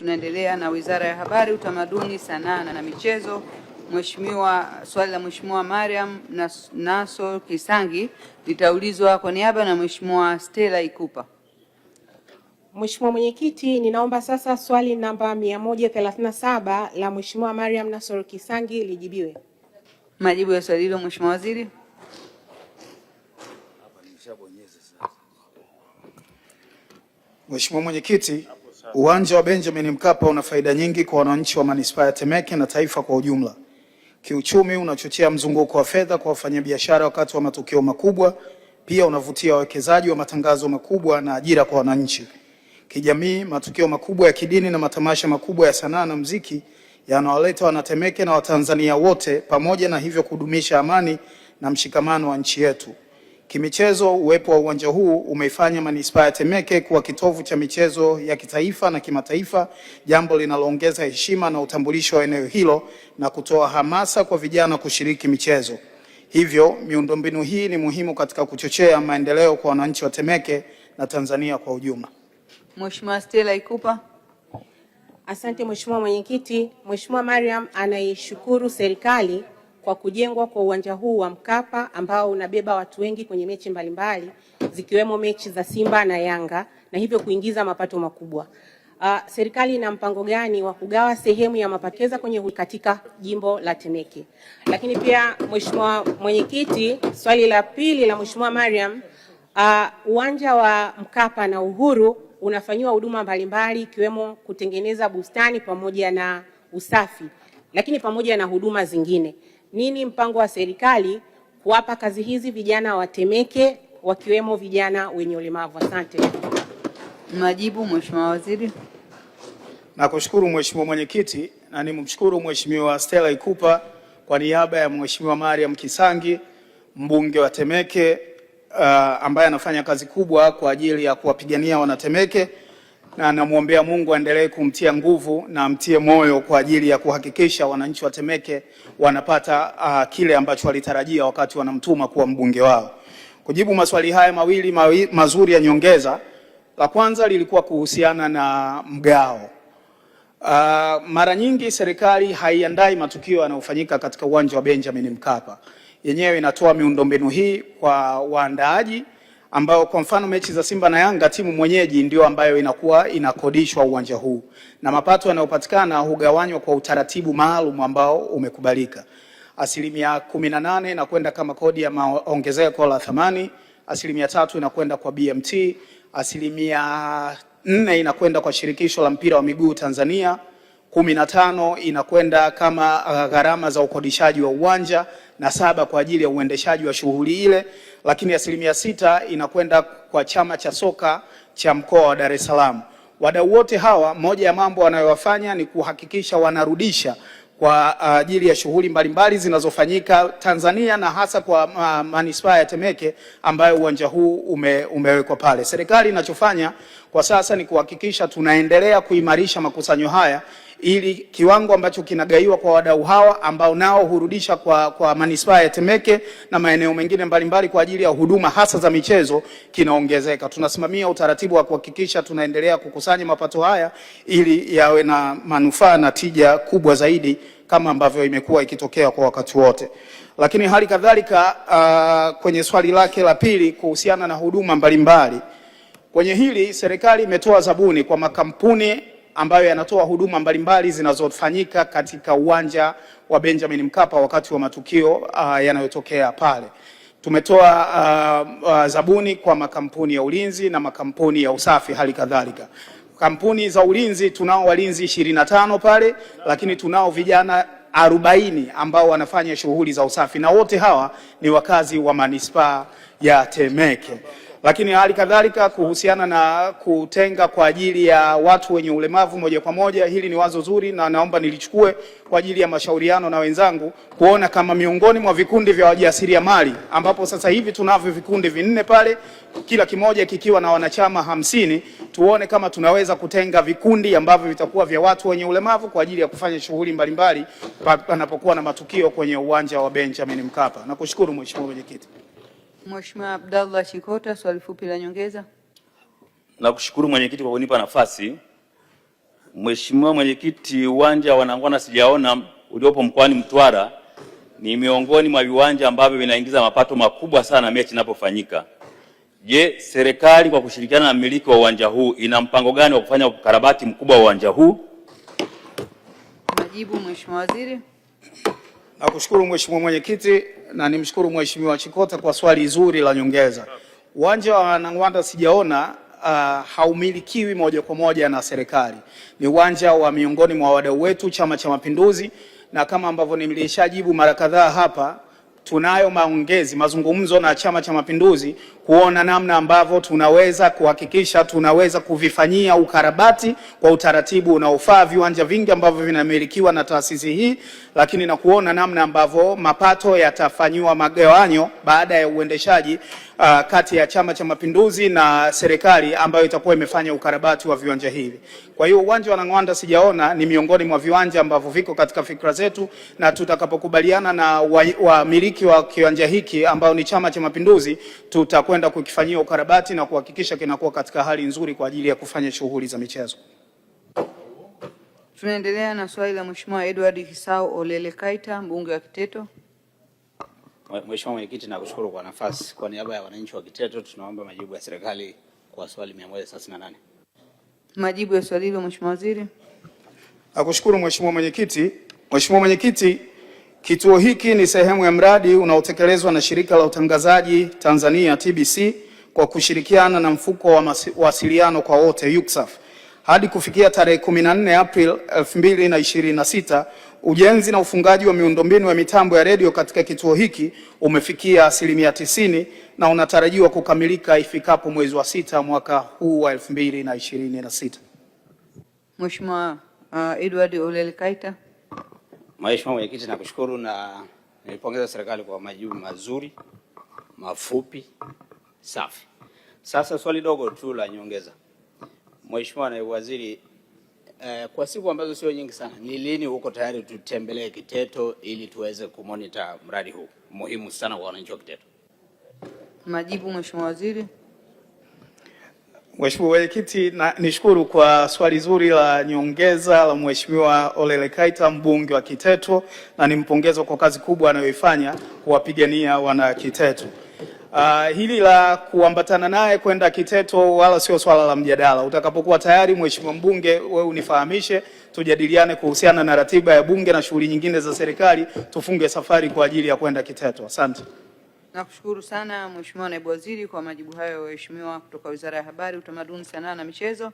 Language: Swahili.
Tunaendelea na Wizara ya Habari, Utamaduni, Sanaa na Michezo. Swali la Mheshimiwa Mariam Nassor Kisangi litaulizwa kwa niaba na Mheshimiwa Stella Ikupa. Mheshimiwa Mwenyekiti, ninaomba sasa swali namba 137 la Mheshimiwa Mariam Nassor Kisangi lijibiwe. Majibu ya swali hilo Mheshimiwa Waziri. Mheshimiwa Mwenyekiti, uwanja wa Benjamin Mkapa una faida nyingi kwa wananchi wa manispaa ya Temeke na taifa kwa ujumla. Kiuchumi, unachochea mzunguko wa fedha kwa wafanyabiashara wakati wa matukio makubwa, pia unavutia wawekezaji wa matangazo makubwa na ajira kwa wananchi. Kijamii, matukio makubwa ya kidini na matamasha makubwa ya sanaa na muziki yanawaleta wanatemeke na Watanzania wote pamoja, na hivyo kudumisha amani na mshikamano wa nchi yetu. Kimichezo, uwepo wa uwanja huu umeifanya manispaa ya Temeke kuwa kitovu cha michezo ya kitaifa na kimataifa, jambo linaloongeza heshima na utambulisho wa eneo hilo na kutoa hamasa kwa vijana kushiriki michezo. Hivyo, miundombinu hii ni muhimu katika kuchochea maendeleo kwa wananchi wa Temeke na Tanzania kwa ujumla. Mheshimiwa Stella Ikupa. Asante Mheshimiwa Mwenyekiti. Mheshimiwa Mariam anaishukuru serikali kwa kujengwa kwa uwanja huu wa Mkapa ambao unabeba watu wengi kwenye mechi mbalimbali zikiwemo mechi za Simba na Yanga na hivyo kuingiza mapato makubwa. Serikali ina mpango gani wa kugawa sehemu ya mapato kwenye katika jimbo la Temeke? Lakini pia Mheshimiwa Mwenyekiti, swali la pili la Mheshimiwa Mariam, uwanja wa Mkapa na Uhuru unafanyiwa huduma mbalimbali ikiwemo kutengeneza bustani pamoja na usafi, lakini pamoja na huduma zingine. Nini mpango wa serikali kuwapa kazi hizi vijana wa Temeke wakiwemo vijana wenye ulemavu? Asante. Majibu Mheshimiwa Waziri. Nakushukuru Mheshimiwa Mwenyekiti, na nimshukuru Mheshimiwa Stella Ikupa kwa niaba ya Mheshimiwa Mariam Kisangi, mbunge wa Temeke, ambaye anafanya kazi kubwa kwa ajili ya kuwapigania wanatemeke, na namuombea Mungu aendelee kumtia nguvu na amtie moyo kwa ajili ya kuhakikisha wananchi wa Temeke wanapata kile ambacho walitarajia wakati wanamtuma kuwa mbunge wao. Kujibu maswali haya mawili mazuri ya nyongeza, la kwanza lilikuwa kuhusiana na mgao. Mara nyingi serikali haiandai matukio yanayofanyika katika uwanja wa Benjamin Mkapa. Yenyewe inatoa miundombinu hii kwa waandaaji ambao kwa mfano mechi za Simba na Yanga, timu mwenyeji ndio ambayo inakuwa inakodishwa uwanja huu, na mapato yanayopatikana hugawanywa kwa utaratibu maalum ambao umekubalika. 18% inakwenda kama kodi ya ongezeko la thamani, 3% inakwenda kwa BMT, 4% inakwenda kwa shirikisho la mpira wa miguu Tanzania, 15% inakwenda kama gharama za ukodishaji wa uwanja, na 7% kwa ajili ya uendeshaji wa shughuli ile, lakini 6% inakwenda kwa chama cha soka cha mkoa wa Dar es Salaam. Wadau wote hawa, moja ya mambo wanayowafanya ni kuhakikisha wanarudisha kwa ajili ya shughuli mbalimbali zinazofanyika Tanzania na hasa kwa manispaa ya Temeke ambayo uwanja huu umewekwa pale. Serikali inachofanya kwa sasa ni kuhakikisha tunaendelea kuimarisha makusanyo haya ili kiwango ambacho kinagaiwa kwa wadau hawa ambao nao hurudisha kwa manispaa ya Temeke na maeneo mengine mbalimbali kwa ajili ya huduma hasa za michezo kinaongezeka. Tunasimamia utaratibu wa kuhakikisha tunaendelea kukusanya mapato haya ili yawe na manufaa na tija kubwa zaidi kama ambavyo imekuwa ikitokea kwa wakati wote. Lakini hali kadhalika kwenye swali lake la pili kuhusiana na huduma mbalimbali, kwenye hili serikali imetoa zabuni kwa makampuni ambayo yanatoa huduma mbalimbali zinazofanyika katika uwanja wa Benjamin Mkapa wakati wa matukio yanayotokea pale. Tumetoa zabuni kwa makampuni ya ulinzi na makampuni ya usafi hali kadhalika. Kampuni za ulinzi tunao walinzi 25 pale, lakini tunao vijana 40 ambao wanafanya shughuli za usafi, na wote hawa ni wakazi wa manispaa ya Temeke. Lakini hali kadhalika kuhusiana na kutenga kwa ajili ya watu wenye ulemavu moja kwa moja, hili ni wazo zuri na naomba nilichukue kwa ajili ya mashauriano na wenzangu kuona kama miongoni mwa vikundi vya wajasiriamali ambapo sasa hivi tunavyo vikundi 4 pale, kila kimoja kikiwa na wanachama 50, tuone kama tunaweza kutenga vikundi ambavyo vitakuwa vya watu wenye ulemavu kwa ajili ya kufanya shughuli mbalimbali panapokuwa na matukio kwenye uwanja wa Benjamin Mkapa. Nakushukuru Mheshimiwa Mwenyekiti. Mheshimiwa Abdallah Chikota, swali fupi la nyongeza. Nakushukuru Mwenyekiti kwa kunipa nafasi. Mheshimiwa Mwenyekiti, uwanja wa Nang'wanda Sijaona uliopo mkoani Mtwara ni miongoni mwa viwanja ambavyo vinaingiza mapato makubwa sana mechi inapofanyika. Je, serikali kwa kushirikiana na mmiliki wa uwanja huu ina mpango gani wa kufanya ukarabati mkubwa wa uwanja huu? Majibu, Mheshimiwa Waziri. Nakushukuru Mheshimiwa Mwenyekiti na nimshukuru Mheshimiwa Chikota kwa swali zuri la nyongeza. Uwanja wa Nang'wanda Sijaona haumilikiwi moja kwa moja na serikali. Ni uwanja wa miongoni mwa wadau wetu Chama cha Mapinduzi, na kama ambavyo nimelishajibu mara kadhaa hapa, tunayo mazungumzo na Chama cha Mapinduzi kuona namna ambavyo tunaweza kuhakikisha tunaweza kuvifanyia ukarabati kwa utaratibu unaofaa viwanja vingi ambavyo vinamilikiwa na taasisi hii, lakini na kuona namna ambavyo mapato yatafanywa magawanyo baada ya uendeshaji kati ya Chama cha Mapinduzi na serikali ambayo itakuwa imefanya ukarabati wa viwanja hivi. Kwa hiyo uwanja wa Nang'wanda Sijaona ni miongoni mwa viwanja ambavyo viko katika fikra zetu, na tutakapokubaliana na wamiliki wa kiwanja hiki ambao ni Chama cha Mapinduzi, tutakwenda kukifanyia ukarabati na kuhakikisha kinakuwa katika hali nzuri kwa ajili ya kufanya shughuli za michezo. Tunaendelea na swali la Mheshimiwa Edward Hisau Olele Kaita, mbunge wa Kiteto. Mheshimiwa Mwenyekiti, nakushukuru kwa nafasi. Kwa niaba ya wananchi wa Kiteto tunaomba majibu ya serikali kwa swali 138. Majibu ya swali hilo, Mheshimiwa Waziri. Nakushukuru Mheshimiwa Mwenyekiti. Mheshimiwa Mwenyekiti, kituo hiki ni sehemu ya mradi unaotekelezwa na Shirika la Utangazaji Tanzania TBC kwa kushirikiana na Mfuko wa Mawasiliano kwa Wote UCSAF. Hadi kufikia tarehe 14 April 2026, ujenzi na ufungaji wa miundombinu ya mitambo ya redio katika kituo hiki umefikia 90% na unatarajiwa kukamilika ifikapo mwezi wa 6 mwaka huu wa 2026. Mheshimiwa Edward Olele Kaita. Mheshimiwa Mwenyekiti, nakushukuru na nilipongeza serikali kwa majibu mazuri, mafupi, safi. Sasa swali dogo tu la nyongeza. Mheshimiwa Naibu Waziri, kwa siku ambazo sio nyingi sana, ni lini uko tayari tutembelee Kiteto ili tuweze kumonitor mradi huu muhimu sana kwa wananchi wa Kiteto? Majibu, Mheshimiwa Waziri. Mheshimiwa Mwenyekiti, nishukuru kwa swali zuri la nyongeza la Mheshimiwa Olele Kaita, mbunge wa Kiteto, na nimpongeza kwa kazi kubwa anayoifanya kuwapigania wana Kiteto. Hili la kuambatana naye kwenda Kiteto wala sio swala la mjadala. Utakapokuwa tayari Mheshimiwa mbunge, wewe unifahamishe, tujadiliane kuhusiana na ratiba ya bunge na shughuli nyingine za serikali, tufunge safari kwa ajili ya kwenda Kiteto. Asante. Nakushukuru sana Mheshimiwa Naibu Waziri kwa majibu hayo, waheshimiwa kutoka Wizara ya Habari, Utamaduni, Sanaa na Michezo.